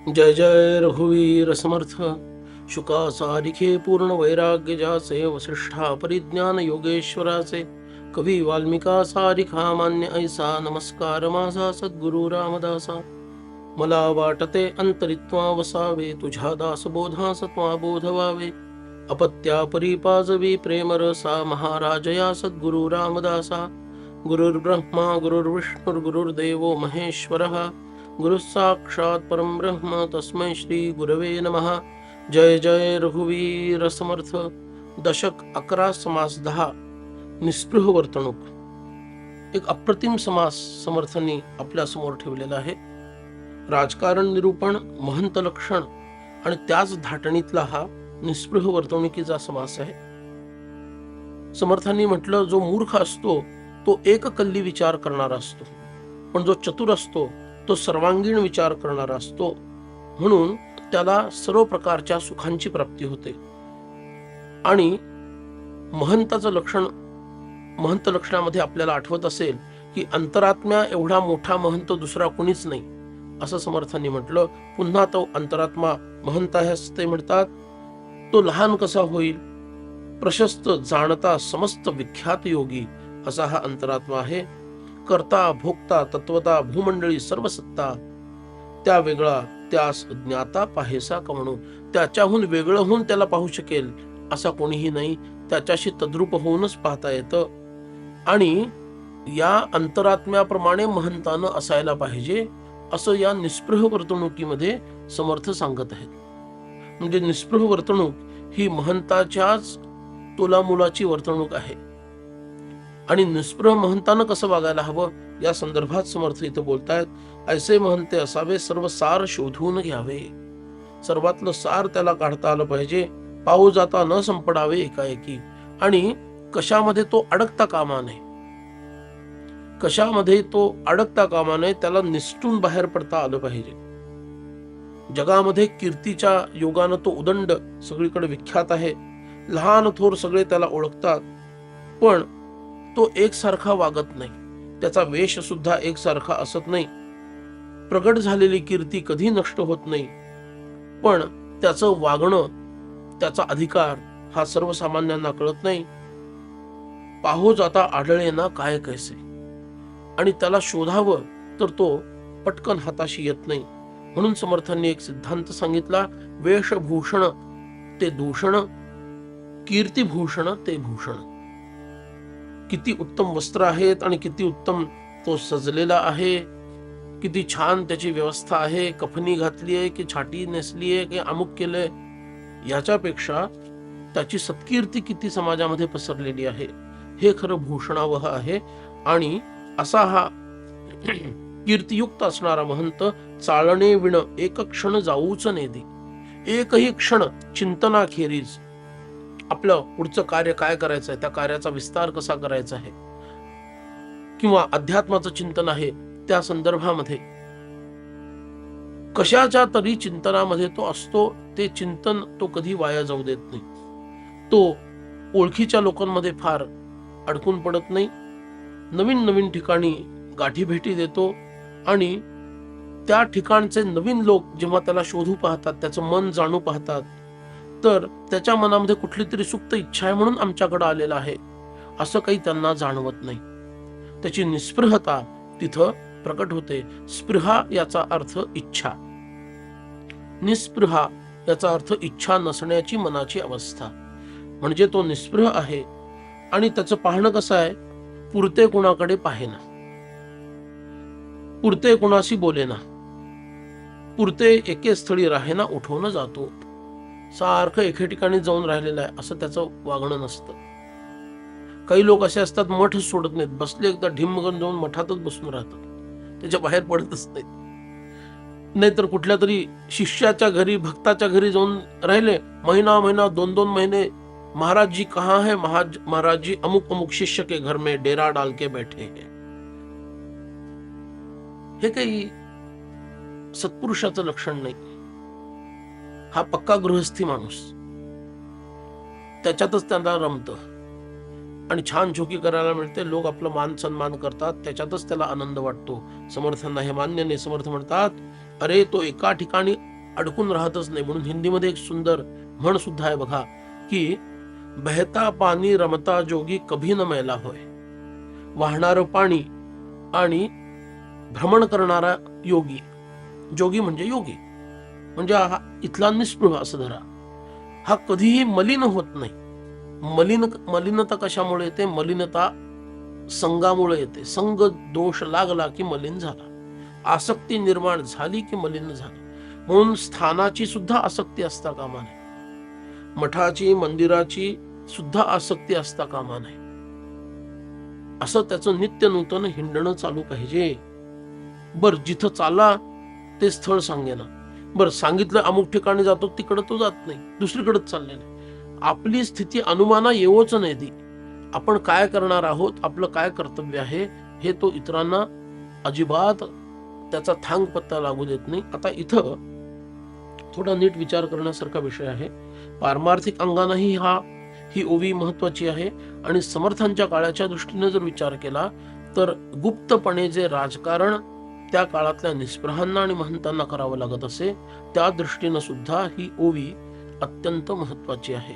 जय जय रघुवीर समर्थ शुका सारिखे पूर्ण वैराग्य जाचे वसिष्ठा परिज्ञान योगेश्वराचे कवी वाल्मिका सारिखा मान्य ऐसा नमस्कार माझा सद्गुरु रामदासा मला वाटते अंतरित्वा वसावे तुझ्या दासबोधास त्वा बोध व्हावे अपत्या परिपाजवी प्रेमरसा महाराजया सद्गुरु रामदासा गुरुर्ब्रह्मा गुरुर्विष्णुर्गुरुर्देवो महेश्वरः गुरु साक्षात परम ब्रह्म तस्मै श्री गुरवे नमः। जय जय रघुवीर समर्थ। दशक 11 समास 10 निस्पृह वर्तणूक। एक अप्रतिम समास समर्थांनी आपल्या समोर ठेवलेला आहे। राजकारण निरूपण, महंत लक्षण आणि त्याच धाटणीतला हा निस्पृह वर्तणुकीचा समास आहे। समर्थांनी म्हटलं, जो मूर्ख असतो तो एक कल्ली विचार करणारा असतो, पण जो चतुर असतो तो सर्वांगीण विचार करणारा असतो, म्हणून त्याला सर्व प्रकारच्या सुखांची प्राप्ती होते। आणि महंताचं लक्षण, महंत लक्षणामध्ये आपल्याला आठवत असेल की अंतरात्म्या एवढा मोठा महंत दुसरा कोणीच नाही, असं समर्थांनी म्हटलं। पुन्हा तो अंतरात्मा महंत आहे असं ते म्हणतात। तो लहान कसा होईल? प्रशस्त, जाणता, समस्त विख्यात योगी असा हा अंतरात्मा आहे। करता, भोगता, तत्वता, भूमंडळी, सर्व सत्ता त्या वेगळा, त्यास ज्ञाता पाहेसा का म्हणून, त्याच्याहून वेगळं होऊन त्याला पाहू शकेल असा कोणीही नाही, त्याच्याशी तद्रूप होऊनच पाहता येतं। आणि या अंतरात्म्याप्रमाणे महंतानं असायला पाहिजे असं या निस्पृह वर्तणुकीमध्ये समर्थ सांगत आहेत। म्हणजे निस्पृह वर्तणूक ही महंताच्याच तोलामोलाची वर्तणूक आहे। आणि निस्पृह महंतानं कसं वागायला हवं या संदर्भात समर्थ इथं बोलतायत। ऐसे महंते असावे, सर्व सार शोधून घ्यावे। सर्वातलं सार त्याला काढता आलं पाहिजे, पाऊ जाता न संपडावे एकाएकी। आणि कशामध्ये तो अडकता कामा नये, कशामध्ये तो अडकता कामा नये, त्याला निसटून बाहेर पडता आलं पाहिजे। जगामध्ये कीर्तीच्या योगानं तो उदंड सगळीकडे विख्यात आहे, लहान थोर सगळे त्याला ओळखतात, पण तो एकसारखा वागत नाही, त्याचा वेश सुद्धा एकसारखा असत नाही। प्रगट झालेली कीर्ती कधी नष्ट होत नाही, पण त्याचं वागणं, त्याचा अधिकार हा सर्वसामान्यांना कळत नाही। पाहो जाता आढळे ना काय कैसे, आणि त्याला शोधावं तर तो पटकन हाताशी येत नाही। म्हणून समर्थांनी एक सिद्धांत सांगितला, वेशभूषण ते दूषण, कीर्तिभूषण ते भूषण। किती उत्तम वस्त्र आहेत आणि किती उत्तम तो सजलेला आहे, किती छान त्याची व्यवस्था आहे, कफनी घातली आहे की छाटी नेसली आहे की अमुक केलंय, याच्यापेक्षा त्याची सत्कीर्ती किती समाजामध्ये पसरलेली आहे हे खरं भूषणावह आहे। आणि असा हा कीर्तियुक्त असणारा महंत चालणे विण एक क्षण जाऊच नेदी। एकही क्षण चिंतनाखेरीज आपलं पुढचं कार्य काय करायचं आहे, त्या कार्याचा विस्तार कसा करायचा आहे, किंवा अध्यात्माचं चिंतन आहे त्या संदर्भामध्ये कशाच्या तरी चिंतनामध्ये तो असतो। ते चिंतन तो कधी वाया जाऊ देत नाही। तो ओळखीच्या लोकांमध्ये फार अडकून पडत नाही, नवीन नवीन ठिकाणी गाठी भेटी देतो। आणि त्या ठिकाणचे नवीन लोक जेव्हा त्याला शोधू पाहतात, त्याचं मन जाणू पाहतात, तर त्याच्या मनामध्ये कुठली तरी सुप्त इच्छा आहे म्हणून आमच्याकडे आलेला आहे असं काही त्यांना जाणवत नाही। त्याची निस्पृहता तिथं प्रकट होते। स्पृहा याचा अर्थ इच्छा, निस्पृहा याचा अर्थ इच्छा नसण्याची मनाची अवस्था। म्हणजे तो निस्पृह आहे आणि त्याचं पाहणं कसं आहे, पुरते कुणाकडे पाहेना, पुरते कुणाशी बोलेना, पुरते एके स्थळी राहेना, उठवून जातो, सारखं एके ठिकाणी जाऊन राहिलेलं आहे असं त्याचं वागणं नसतं। काही लोक असे असतात, मठ सोडत नाहीत, बसले एकदा ढिमगन जाऊन मठातच बसून राहतात, त्याच्या बाहेर पडतच नाहीत। नाहीतर कुठल्या तरी शिष्याच्या घरी, भक्ताच्या घरी जाऊन राहिले महिना महिना, 2-2 महीने, महाराज जी कहाँ है, महाराज जी अमुक अमुक शिष्य के घर में डेरा डाल के बैठे हैं। हे काही सत्पुरुषाचं लक्षण नाही। हा पक्का गृहस्थी माणूस, त्याच्यातच त्यांना रमतं आणि छान झोकी करायला मिळते, लोक आपलं मान सन्मान करतात, त्याच्यातच त्याला आनंद वाटतो। समर्थांना हे मान्य नाही। समर्थ म्हणतात, अरे तो एका ठिकाणी अडकून राहतच नाही. म्हणून हिंदीमध्ये एक सुंदर म्हण सुद्धा आहे बघा, की बहता पाणी रमता जोगी कभी न मैला होय. वाहणारं पाणी आणि भ्रमण करणारा योगी, जोगी म्हणजे योगी, म्हणजे हा इथला निस्पृह असं धरा, हा कधीही मलिन होत नाही. मलिनता कशामुळे येते? मलिनता संगामुळे येते. संग दोष लागला की मलिन झाला, आसक्ती निर्माण झाली की मलिन झाला. म्हणून स्थानाची सुद्धा आसक्ती असता कामा नये, मठाची मंदिराची सुद्धा आसक्ती असता कामा नये. असं त्याचं नित्य नूतन हिंडणं चालू पाहिजे. बर, जिथं चालला ते स्थळ सांगेना, बर सांगितलं अमुक ठिकाणी जातो, तिकडं तो जात नाही, दुसरीकडेच चाललेला आहे. आपली स्थिती अनुमाना येवोच नाही ती. आपण काय करणार आहोत, आपलं काय कर्तव्य आहे, हे तो इतरांना अजिबात त्याचा थांग पत्ता लागू देत नाही. आता इथं थोडा नीट विचार करण्यासारखा विषय आहे. पारमार्थिक अंगानेही ही ओवी महत्वाची आहे. आणि समर्थांच्या काळाच्या दृष्टीने जर विचार केला तर गुप्तपणे जे राजकारण त्या काळातल्या निस्पृहांना आणि महंतांना करावं लागत असे, त्या दृष्टीनं सुद्धा ही ओवी अत्यंत महत्वाची आहे.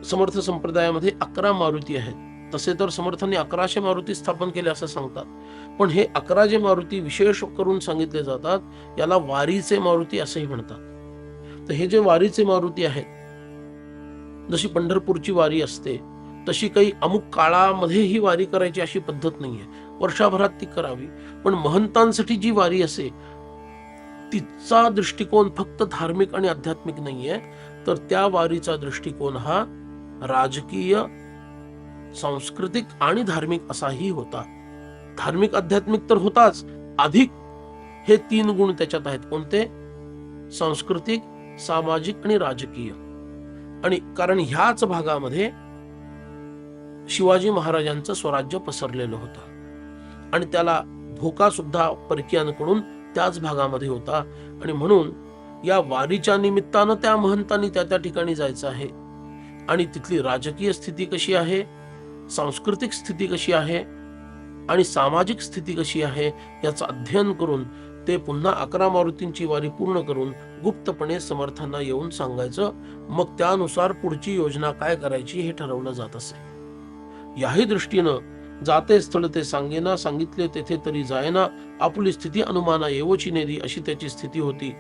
समर्थ संप्रदायामध्ये 11 मारुती आहेत. तसे तर समर्थांनी 1100 मारुती स्थापन केले असं सांगतात, पण हे 11 जे मारुती विशेष करून सांगितले जातात, याला वारीचे मारुती असंही म्हणतात. तर हे जे वारीचे मारुती आहेत, जशी पंढरपूरची वारी असते तशी काही अमुक काळामध्ये ही वारी करायची अशी पद्धत नाहीये. वर्षभरात ती करावी. पण महंतांसाठी जी वारी असे तिचा दृष्टिकोन फक्त धार्मिक आणि आध्यात्मिक नाहीये, तर त्या वारीचा दृष्टिकोन हा राजकीय, सांस्कृतिक आणि धार्मिक असाही होता. धार्मिक आध्यात्मिक तर होताच, अधिक हे 3 गुण त्याच्यात आहेत. कोणते? सांस्कृतिक, सामाजिक आणि राजकीय. आणि कारण ह्याच भागामध्ये शिवाजी महाराजांचं स्वराज्य पसरलेलं होतं आणि त्याला धोका सुद्धा परकीयांकडून त्याच भागामध्ये होता. आणि म्हणून या वारीच्या निमित्तानं त्या महंतांनी त्या ठिकाणी जायचं आहे. आणि तिथली राजकीय स्थिती कशी आहे, सांस्कृतिक स्थिती कशी आहे आणि सामाजिक स्थिती कशी आहे याचं अध्ययन करून ते पुन्हा 11 मारुतींची वारी पूर्ण करून गुप्तपणे समर्थांना येऊन सांगायचं. मग त्यानुसार पुढची योजना काय करायची हे ठरवलं जात असे. याही दृष्टीनं जाते स्थळ ते सांगेना, सांगितले तेथे तरी जायना, आपली स्थिती अनुमाना येवोची नेदी, अशी त्याची स्थिती होती.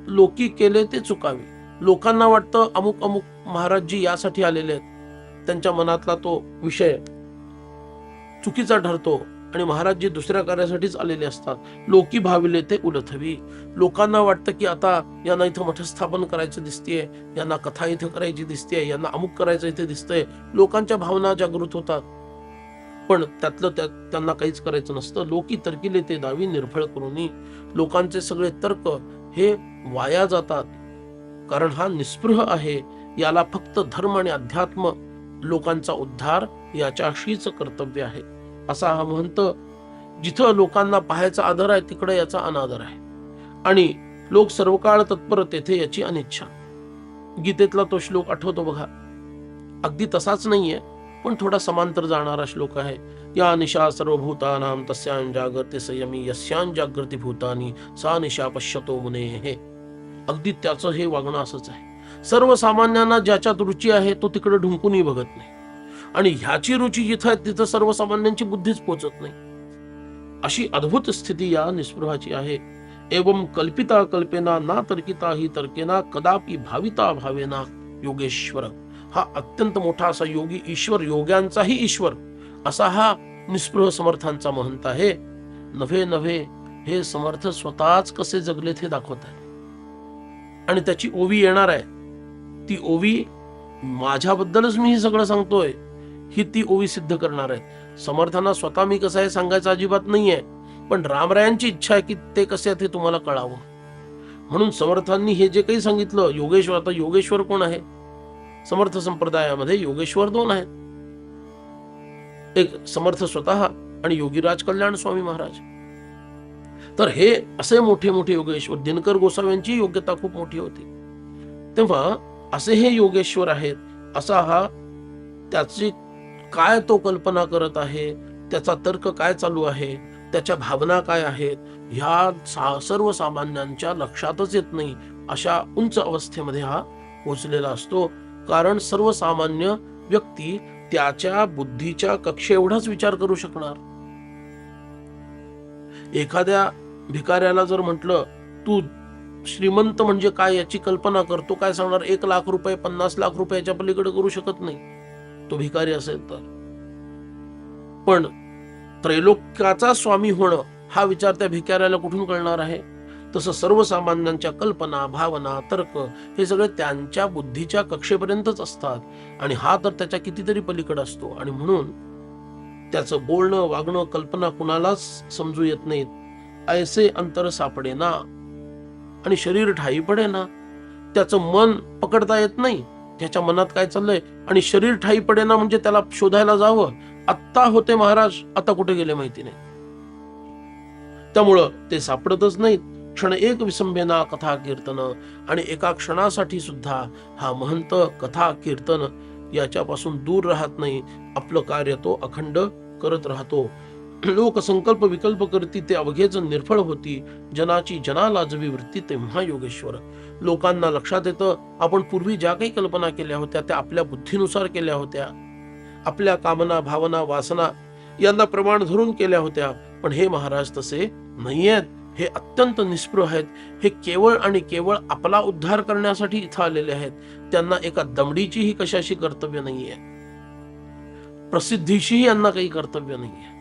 लोकी केले ते चुकावे. लोकांना वाटतं अमुक अमुक महाराजजी यासाठी आलेले आहेत, त्यांच्या मनातला तो विषय चुकीचा ठरतो आणि महाराजजी दुसऱ्या कार्यासाठीच आलेले असतात. लोकी भाविले ते उलथवी. लोकांना वाटतं की आता यांना इथं मठ स्थापन करायचं दिसतेय, यांना कथा इथं करायची दिसतेय, यांना अमुक करायचं इथे दिसतंय. लोकांच्या भावना जागृत होतात, पण त्यातलं त्यांना काहीच करायचं नसतं. लोकी तर्किले ते दावी निर्फळ करूनी. लोकांचे सगळे तर्क हे वाया जातात, कारण हा निस्पृह आहे. याला फक्त धर्म आणि अध्यात्म, लोकांचा उद्धार याच्याशीच कर्तव्य आहे. असा हा महंत जिथं लोकांना पाहायचा आदर आहे तिकडे याचा अनादर आहे आणि लोक सर्व काळ तत्पर तेथे याची अनिच्छा. गीतेतला तो श्लोक आठवतो बघा, अगदी तसाच नाहीये पण थोडा समांतर जाणारा श्लोक आहे. या निशा सर्वभूतानां तस्यां जागृते संयमी यस्यां जागृती भूतानी सा निशा पश्यतो मुनेः. अगदी त्याचं हे वागणं असंच आहे. सर्वसामान्यांना ज्याच्यात रुची आहे तो तिकडे ढुंकूनही बघत नाही आणि ह्याची रुची जिथं आहे तिथं सर्वसामान्यांची बुद्धीच पोचत नाही. अशी अद्भुत स्थिती या निस्पृहाची आहे. एवं कल्पिता कल्पेना ना तर्किता ही तर्केना कदापि भाविता भावेना योगेश्वर. हा अत्यंत मोठा असा योगी ईश्वर, योग्यांचाही ईश्वर असा हा निस्पृह समर्थांचा महंत आहे. नव्हे नव्हे हे समर्थ स्वतःच कसे जगलेत हे दाखवत आहे आणि त्याची ओवी येणार आहे. ती ओवी माझ्याबद्दलच मी हे सगळं सांगतोय, ही ती ओवी सिद्ध करणार आहे. समर्थांना स्वतः मी कसं आहे सांगायचं अजिबात नाहीये, पण रामरायांची इच्छा आहे की ते कसे आहेत हे तुम्हाला कळावं. म्हणून समर्थांनी हे जे काही सांगितलं योगेश्वर, आता योगेश्वर कोण आहे? समर्थ संप्रदायामध्ये योगेश्वर 2 आहेत, एक समर्थ स्वतः आणि योगीराज कल्याण स्वामी महाराज. तर हे असे मोठे मोठे योगेश्वर, दिनकर गोसाव्यांची योग्यता खूप मोठी होती. तेव्हा असे हे योगेश्वर आहेत. असा हा त्याची काय तो कल्पना करत आहे, त्याचा तर्क काय चालू आहे, त्याच्या भावना काय आहेत, ह्या सर्वसामान्यांच्या लक्षातच येत नाही. अशा उंच अवस्थेमध्ये हा पोचलेला असतो. कारण सर्वसामान्य व्यक्ती त्याच्या बुद्धीच्या कक्षे एवढाच विचार करू शकणार. एखाद्या भिकाऱ्याला जर म्हटलं तू श्रीमंत म्हणजे काय याची कल्पना करतो, काय सांगणार? 1,00,000 रुपये 50 लाख रुपयाच्या पलीकडे करू शकत नाही तो भिकारी असेल तर. पण त्रैलोक्याचा स्वामी होणं हा विचार त्या भिकाऱ्याला कुठून कळणार आहे? तसं सर्वसामान्यांच्या कल्पना, भावना, तर्क हे सगळे त्यांच्या बुद्धीच्या कक्षेपर्यंतच असतात आणि हा तर त्याच्या कितीतरी पलीकडे असतो. आणि म्हणून त्याचं बोलणं, वागणं, कल्पना कुणालाच समजू येत नाहीत. ऐसे अंतर सापडे ना आणि शरीर ठाई पडे ना. त्याचं मन पकडता येत नाही, त्याच्या मनात काय चाललंय, आणि शरीर ठाई पडे ना म्हणजे त्याला शोधायला जावं. आत्ता होते महाराज, आता कुठे गेले माहिती नाही. त्यामुळं ते सापडतच नाहीत. क्षण एक विसंबेना कथा कीर्तन, आणि एका क्षणासाठी सुद्धा हा महंत कथा कीर्तन याच्यापासून दूर राहत नाही. आपलं कार्य तो अखंड करत राहतो. लोक संकल्प विकल्प करती ते अवघेच निर्फळ होती. जनाची जना लाजवी वृत्ती तेव्हा योगेश्वर. लोकांना लक्षात येतं आपण पूर्वी ज्या काही कल्पना केल्या होत्या त्या आपल्या बुद्धीनुसार केल्या होत्या, आपल्या कामना, भावना, वासना यांना प्रमाण धरून केल्या होत्या. पण हे महाराज तसे नाहीयेत. हे अत्यंत निस्पृह आहेत. हे केवळ आणि केवळ आपला उद्धार करण्यासाठी इथं आलेले आहेत. त्यांना एका दमडीचीही कशाशी कर्तव्य नाहीये, प्रसिद्धीशीही यांना काही कर्तव्य नाहीये,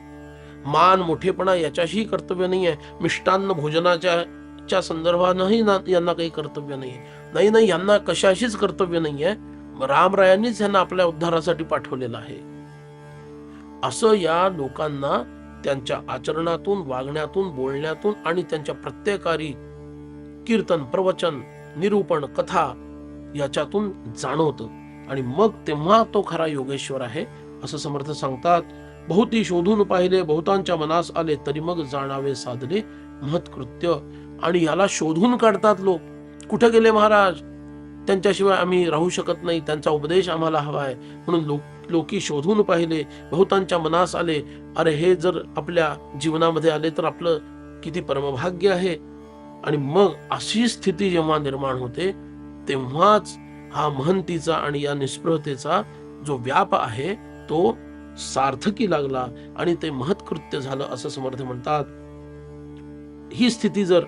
मान मोठेपणा याच्याशी कर्तव्य नाहीये, मिष्टान्न भोजनाच्या संदर्भानंही यांना काही कर्तव्य नाहीये. नाही, यांना कशाशीच कर्तव्य नाहीये. रामरायांनीच यांना आपल्या उद्धारासाठी पाठवलेलं आहे. असं या लोकांना त्यांच्या आचरणातून, वागण्यातून, बोलण्यातून आणि त्यांच्या प्रत्येकारी कीर्तन, प्रवचन, निरूपण, कथा याच्यातून जाणवतं. आणि मग तेव्हा तो खरा योगेश्वर आहे असं समर्थ सांगतात. बहुती शोधून पाहिले, बहुतांच्या मनास आले, तरी मग जाणावे साधले महत्कृत्य. आणि याला शोधून काढतात लोक. कुठे गेले महाराज? त्यांच्याशिवाय आम्ही राहू शकत नाही, त्यांचा उपदेश आम्हाला हवाय. म्हणून लोकी शोधून पाहिले, बहुतांच्या मनास आले. अरे हे जर आपल्या जीवनामध्ये आले तर आपलं किती परमभाग्य आहे. आणि मग अशी स्थिती जेव्हा निर्माण होते तेव्हाच हा महंतीचा आणि या निस्पृहतेचा जो व्याप आहे तो सार्थकी लागला आणि ते महत्कृत्य झालं असं समर्थ म्हणतात. ही स्थिती जर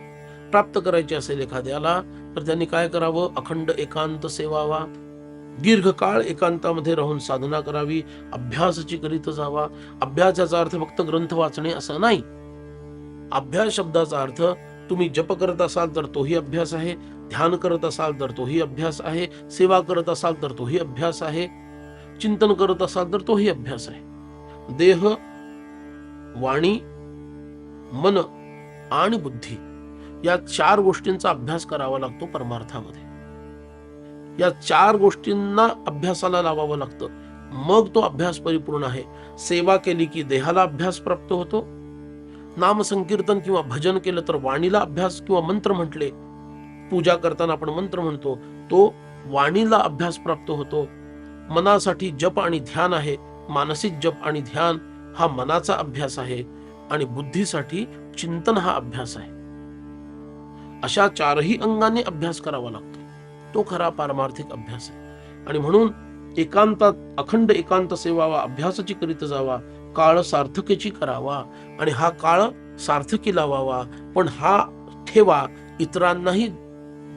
प्राप्त करायची असेल एखाद्याला तर त्यांनी काय करावं? अखंड एकांत सेवावा, दीर्घकाळ एकांतामध्ये राहून साधना करावी, अभ्यासाची करीत जावा. अभ्यासाचा अर्थ फक्त ग्रंथ वाचणे असं नाही. अभ्यास शब्दाचा अर्थ तुम्ही जप करत असाल तर तोही अभ्यास आहे, ध्यान करत असाल तर तोही अभ्यास आहे, सेवा करत असाल तर तोही अभ्यास आहे, चिंतन करत असाल तर तोही अभ्यास आहे. देह, वाणी, मन आणि बुद्धी या 4 गोष्टींचा अभ्यास करावा लागतो परमार्थामध्ये. या 4 गोष्टींना अभ्यासाला लावावं लागतं, मग तो अभ्यास परिपूर्ण आहे. सेवा केली की देहाला अभ्यास प्राप्त होतो, नाम संकीर्तन किंवा भजन केलं तर वाणीला अभ्यास किंवा मंत्र म्हटले, पूजा करताना आपण मंत्र म्हणतो तो वाणीला अभ्यास प्राप्त होतो. मनासाठी जप आणि ध्यान आहे, मानसिक जप आणि ध्यान हा मनाचा अभ्यास आहे. आणि बुद्धीसाठी चिंतन हा अभ्यास आहे. अशा 4ही अंगाने अभ्यास करावा लागतो. तो खरा पारमार्थिक अभ्यास आहे. आणि म्हणून एकांतात अखंड एकांत सेवावा, अभ्यासाची करीत जावा, काळ सार्थकेची करावा. आणि हा काळ सार्थकी लावावा, पण हा ठेवा इतरांनाही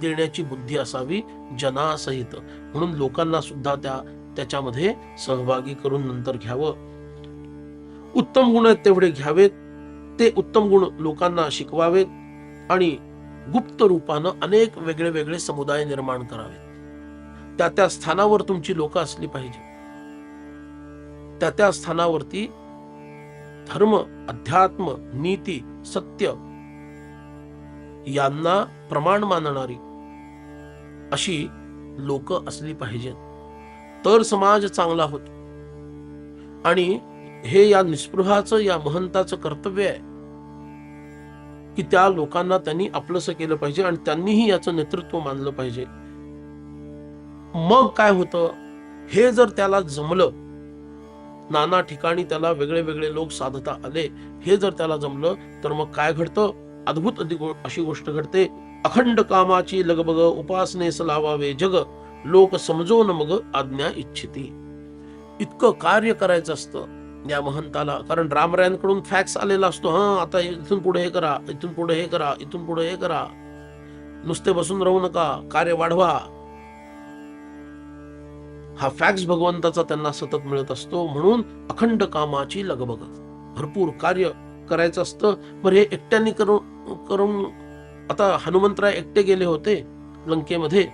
देण्याची बुद्धी असावी जनासहित. म्हणून लोकांना सुद्धा त्याच्यामध्ये सहभागी करून नंतर घ्यावं. उत्तम गुण आहेत तेवढे घ्यावेत, ते उत्तम गुण लोकांना शिकवावेत आणि गुप्त रूपानं अनेक वेगळे वेगळे समुदाय निर्माण करावेत. त्या स्थानावर तुमची लोक असली पाहिजे. त्या स्थानावरती धर्म, अध्यात्म, नीती, सत्य यांना प्रमाण मानणारी अशी लोक असली पाहिजेत, तर समाज चांगला होतो. आणि हे या निस्पृहाचं, या महंताचं कर्तव्य आहे की त्या लोकांना त्यांनी आपलंसं केलं पाहिजे आणि त्यांनीही याचं नेतृत्व मानलं पाहिजे. मग काय होतं? हे जर त्याला जमलं नाना ठिकाणी त्याला वेगळे वेगळे लोक साधता आले. हे जर त्याला जमलं तर मग काय घडतं? अद्भुत अशी गोष्ट घडते. अखंड कामाची लगबग उपासनेस लावावे जग, लोक समजून मग आज्ञा इच्छिती. इतकं कार्य करायचं असतं या महंताला, कारण रामरायांकडून फॅक्स आलेला असतो. आता इथून पुढे हे करा, इथून पुढे हे करा, इथून पुढे हे करा, नुसते बसून राहू नका, कार्य वाढवा. हा फॅक्स भगवंताचा त्यांना सतत मिळत असतो. म्हणून अखंड कामाची लगबग, भरपूर कार्य करायचं असतं. बरं, हे एकट्याने करून आता हनुमंतराय एकटे गेले होते लंकेमध्ये,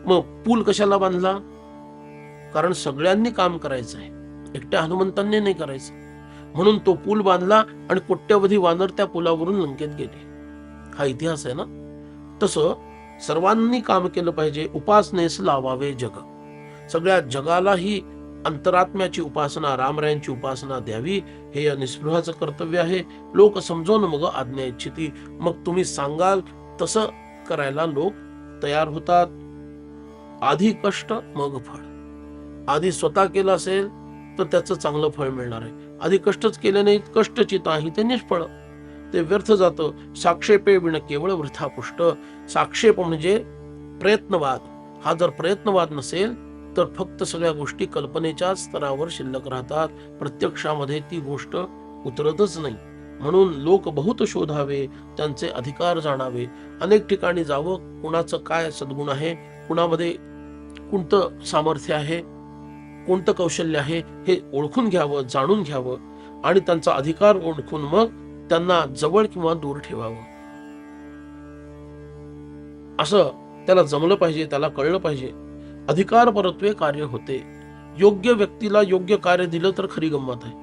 मग पूल कशाला बांधला? कारण सगळ्यांनी काम करायचं आहे, एकट्या हनुमंतांनी नाही करायचं. म्हणून तो पूल बांधला आणि कोट्यवधी वानर त्या पुलावरून लंकेत गेले. हा इतिहास आहे ना. तसं सर्वांनी काम केलं पाहिजे. उपासनेस लावावे जग, सगळ्या जगाला ही अंतरात्म्याची उपासना, रामरायांची उपासना द्यावी, हे या निस्पृहाचं कर्तव्य आहे. लोक समजून मग आज्ञा इच्छिती. मग तुम्ही सांगाल तसं करायला लोक तयार होतात. आधी कष्ट मग फळ. आधी स्वतः केलं असेल तर त्याचं चांगलं फळ मिळणार आहे. आधी कष्टच केले नाहीत, कष्टची ताही ते निष्फळ, ते व्यर्थ जातं. साक्षेपे विण केवळ वृथा पुष्ट. साक्षेप म्हणजे प्रयत्नवाद. हा जर प्रयत्नवाद नसेल तर फक्त सगळ्या गोष्टी कल्पनेच्या स्तरावर शिल्लक राहतात, प्रत्यक्षामध्ये ती गोष्ट उतरतच नाही. म्हणून लोक बहुत शोधावे, त्यांचे अधिकार जाणावे, अनेक ठिकाणी जावं, कुणाचं काय सद्गुण आहे, कुणामध्ये कोणतं सामर्थ्य आहे, कोणतं कौशल्य आहे, हे ओळखून घ्यावं, जाणून घ्यावं आणि त्यांचा अधिकार ओळखून मग त्यांना जवळ किंवा दूर ठेवावं. असं त्याला जमलं पाहिजे, त्याला कळलं पाहिजे. अधिकार परत्वे कार्य होते. योग्य व्यक्तीला योग्य कार्य दिलं तर खरी गंमत आहे.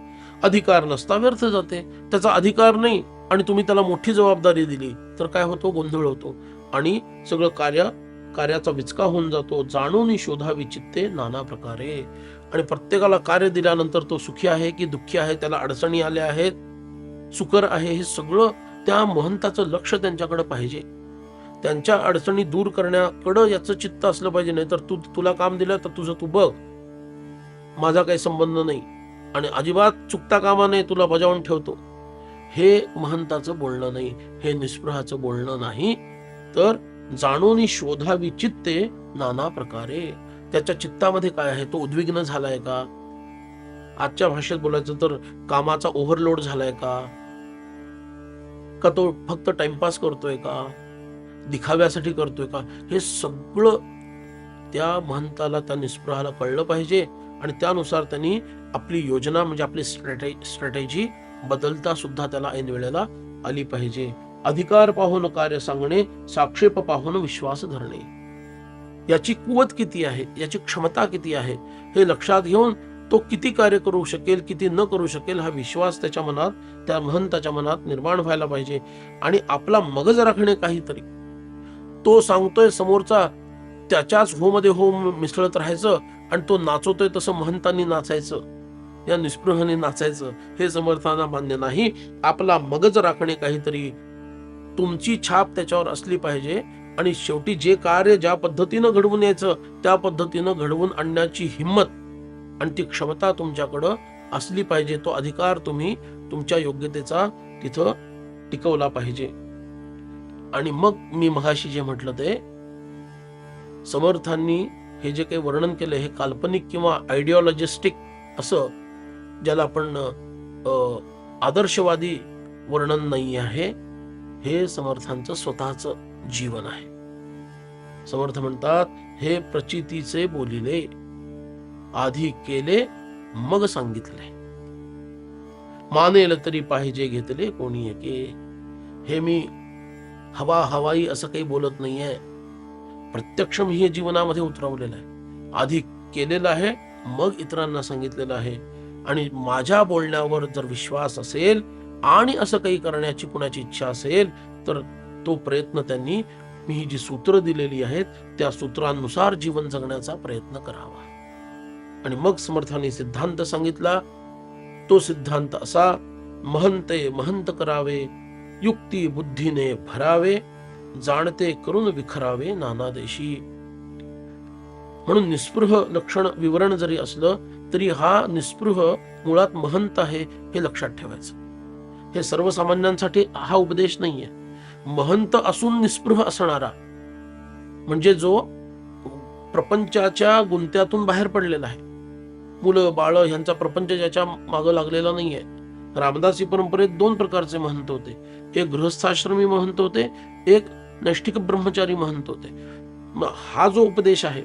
अधिकार नसता व्यर्थ जाते. त्याचा अधिकार नाही आणि तुम्ही त्याला मोठी जबाबदारी दिली तर काय होतो? गोंधळ होतो आणि सगळं कार्याचा विचका होऊन जातो. जाणून शोधावी चित्ते नाना प्रकारे. आणि प्रत्येकाला कार्य दिल्यानंतर तो सुखी आहे की दुःखी आहे, त्याला अडचणी आल्या आहेत, सुकर आहे, हे सगळं त्या महंताचं लक्ष त्यांच्याकडे पाहिजे. त्यांच्या अडचणी दूर करण्याकडं याचं चित्त असलं पाहिजे. नाही तर तुला काम दिलं तर तुझं तू बघ, माझा काही संबंध नाही आणि अजिबात चुकता कामा नये, तुला बजावून ठेवतो. हे महंताचं बोलणं नाही, हे निस्पृहाचं बोलणं नाही. तर जाणून शोधावी चित्ते नाना प्रकारे. त्याच्या चित्तामध्ये काय आहे? तो उद्विग्न झालाय का? आजच्या भाषेत बोलायचं तर कामाचा ओव्हरलोड झालाय का तो फक्त टाइमपास करतोय का, दिखाव्यासाठी करतोय का? हे सगळं त्या महंताला, त्या निस्पृहाला कळलं पाहिजे आणि त्यानुसार त्यांनी आपली योजना म्हणजे आपली स्ट्रॅटेजी बदलता सुद्धा त्याला ऐन वेळेला आली पाहिजे. अधिकार पाहून कार्य सांगणे, साक्षेप पाहून विश्वास धरणे. याची कुवत किती आहे, याची क्षमता किती आहे, हे लक्षात घेऊन तो किती कार्य करू शकेल, किती न करू शकेल, हा विश्वास त्याच्या मनात, त्या महंताच्या मनात निर्माण व्हायला पाहिजे. आणि आपला मगज राखणे काहीतरी. तो सांगतोय समोरचा, त्याच्याच हो मध्ये हो मिसळत राहायचं आणि तो नाचवतोय तसं महंतांनी नाचायचं, या निस्पृहाने नाचायचं, हे समर्थांना मान्य नाही. आपला मगज राखणे काहीतरी, तुमची छाप त्याच्यावर असली पाहिजे आणि शेवटी जे कार्य ज्या पद्धतीनं घडवून यायचं त्या पद्धतीनं घडवून आणण्याची हिंमत आणि ती क्षमता तुमच्याकडं असली पाहिजे. तो अधिकार तुम्ही तुमच्या योग्यतेचा तिथं टिकवला पाहिजे. आणि मग मी मगाशी जे म्हटलं ते समर्थांनी हे जे काही वर्णन केलं हे काल्पनिक किंवा आयडिओलॉजिस्टिक असं, ज्याला आपण आदर्शवादी वर्णन नाही आहे, हे समर्थांचं स्वतःचं जीवन आहे. समर्थ म्हणतात, हे प्रचितीचे बोलिले, आधी केले मग सांगितले, मानेल तरी पाहिजे घेतले कोणी एके. हे मी हवाई असं काही बोलत नाहीये, प्रत्यक्ष मी हे जीवनामध्ये उतरवलेलं आहे. आधी केलेलं आहे मग इतरांना सांगितलेलं आहे. आणि माझ्या बोलण्यावर जर विश्वास असेल आणि असं काही करण्याची कुणाची इच्छा असेल तर तो प्रयत्न त्यांनी, मी ही जी सूत्र दिलेली आहेत त्या सूत्रांनुसार जीवन जगण्याचा प्रयत्न करावा. आणि मग समर्थांनी सिद्धांत सांगितला. तो सिद्धांत असा, महंते महंत करावे, युक्ती बुद्धीने भरावे, जाणते करून विखरावे नाना देशी. म्हणून निस्पृह लक्षण विवरण जरी असलं तरी हा निस्पृह मुळात महंत आहे हे लक्षात ठेवायचं. हे सर्वसामान्यांसाठी हा उपदेश नाहीये. महंत असून निस्पृह असणारा म्हणजे जो प्रपंचाच्या गुंत्यातून बाहेर पडलेला आहे. मुलं बाळ ह्यांचा प्रपंच ज्याच्या मागं लागलेला नाहीये. रामदासी परंपरेत 2 प्रकारचे महंत होते. एक गृहस्थाश्रमी महंत होते, एक नैष्ठिक ब्रह्मचारी महंत होते. हा जो उपदेश आहे,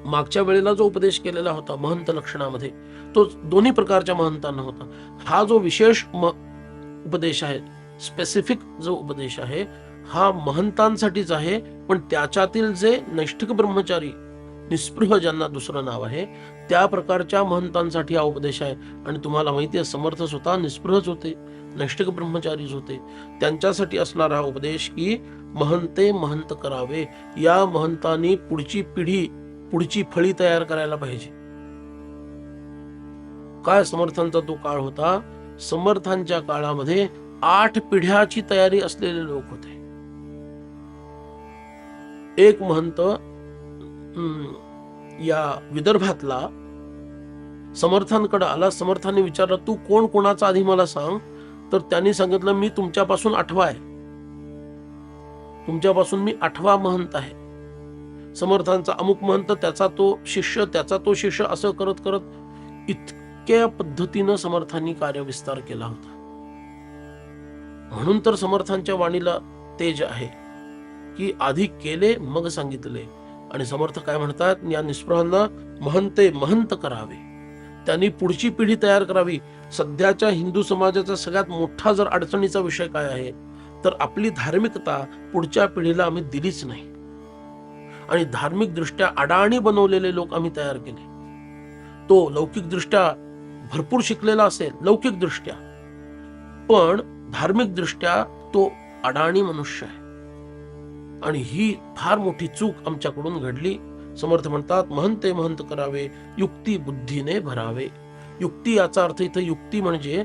मागच्या वेळेला जो उपदेश केलेला होता महंत लक्षणामध्ये, तो दोन्ही प्रकारच्या महंतांना होता. हा जो विशेष उपदेश आहे, स्पेसिफिक जो उपदेश आहे, हा महंतांसाठीच आहे. पण त्याच्यातील जे नैष्ठिक ब्रह्मचारी, निस्पृह ज्यांना दुसरं नाव आहे, त्या प्रकारच्या महंतांसाठी हा उपदेश आहे. आणि तुम्हाला माहिती आहे, समर्थ स्वतः निस्पृहच होते, नैष्ठिक ब्रह्मचारीच होते. त्यांच्यासाठी असणारा हा उपदेश की महंते महंत करावे. या महंतांनी पुढची पिढी, पुढची फळी तयार करायला पाहिजे. काय समर्थांचा तो काळ होता. समर्थांच्या काळामध्ये 8 पिढ्याची तयारी असलेले लोक होते. एक महंत या विदर्भातला समर्थांकडे आला. समर्थांनी विचारलं, तू कोण कोणाचा आधी मला सांग. तर त्यांनी सांगितलं, मी तुमच्यापासून 8वा आहे, तुमच्यापासून मी 8वा महंत आहे. समर्थांचा अमुक महंत, त्याचा तो शिष्य, त्याचा तो शिष्य, असं करत करत इतक्या पद्धतीनं समर्थांनी कार्यविस्तार केला होता. म्हणून तर समर्थांच्या वाणीला तेज आहे की आधी केले मग सांगितले. आणि समर्थ काय म्हणतात, या निस्पृहांना महंते महंत करावे, त्यांनी पुढची पिढी तयार करावी. सध्याच्या हिंदू समाजाचा सगळ्यात मोठा जर अडचणीचा विषय काय आहे तर आपली धार्मिकता पुढच्या पिढीला आम्ही दिलीच नाही. आणि धार्मिक दृष्ट्या अडाणी बनवलेले लोक आम्ही तयार केले. तो लौकिक दृष्ट्या भरपूर शिकलेला असेल, लौकिक दृष्ट्या, पण धार्मिक दृष्ट्या तो अडाणी मनुष्य आहे. आणि ही फार मोठी चूक आमच्याकडून घडली. समर्थ म्हणतात, महंते महंत करावे, युक्ती बुद्धीने भरावे. युक्ती याचा अर्थ इथं युक्ती म्हणजे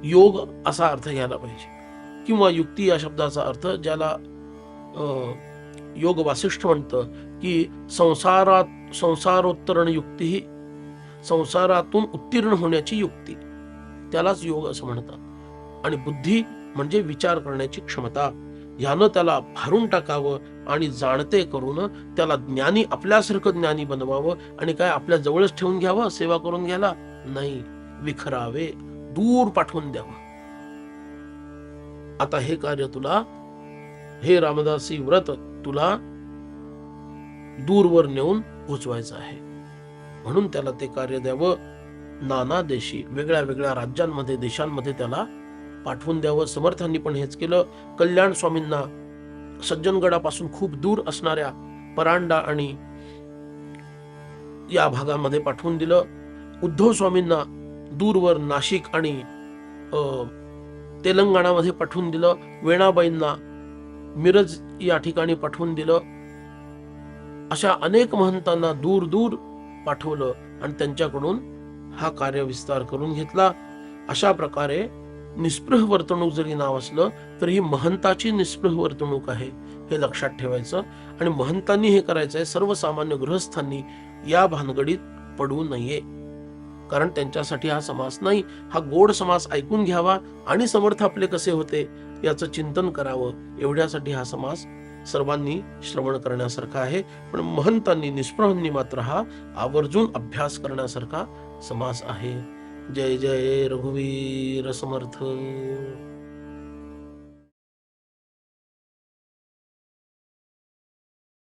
योग असा अर्थ घ्यायला पाहिजे. किंवा युक्ती या शब्दाचा अर्थ ज्याला योग वासिष्ठ म्हणतं की संसारोत्तरण युक्ती, ही संसारातून उत्तीर्ण होण्याची युक्ती, त्यालाच योग असं म्हणतात. आणि बुद्धी म्हणजे विचार करण्याची क्षमता. यानं त्याला भारून टाकावं आणि जाणते करून त्याला ज्ञानी, आपल्यासारखं ज्ञानी बनवावं. आणि काय आपल्या जवळच ठेवून घ्यावं सेवा करून घ्यायला नाही, विखरावे, दूर पाठवून द्यावं. आता हे कार्य तुला, हे रामदासी व्रत तुला दूरवर नेऊन पोचवायचं आहे. म्हणून त्याला ते कार्य द्यावं. नाना देशी, वेगळ्या वेगळ्या राज्यांमध्ये, देशांमध्ये त्याला पाठवून द्यावं. समर्थांनी पण हेच केलं. कल्याण स्वामींना सज्जनगडापासून खूप दूर असणाऱ्या परांडा आणि या भागामध्ये पाठवून दिलं. उद्धव स्वामींना दूरवर नाशिक आणि तेलंगणामध्ये पाठवून दिलं. वेणाबाईंना मिरज या ठिकाणी पाठवून दिलं. अशा अनेक महंतांना दूर दूर पाठवलं आणि त्यांच्याकडून हा कार्यविस्तार करून घेतला. अशा प्रकारे निस्पृह वर्तणूक जरी नाव असलं तरी ही महंताची निस्पृह वर्तणूक आहे, हे लक्षात ठेवायचं. आणि महंतांनी हे करायचंय, सर्वसामान्य गृहस्थांनी या भानगडीत पडू नये. कारण त्यांच्यासाठी हा समास नाही. हा गोड समास ऐकून घ्यावा आणि समर्थ आपले कसे होते याचं चिंतन करावं, एवढ्यासाठी हा समास सर्वांनी श्रवण करण्यासारखा आहे. पण महंतांनी, निस्पृहांनी मात्र हा आवर्जून अभ्यास करण्यासारखा समास आहे. जय जय रघुवीर समर्थ.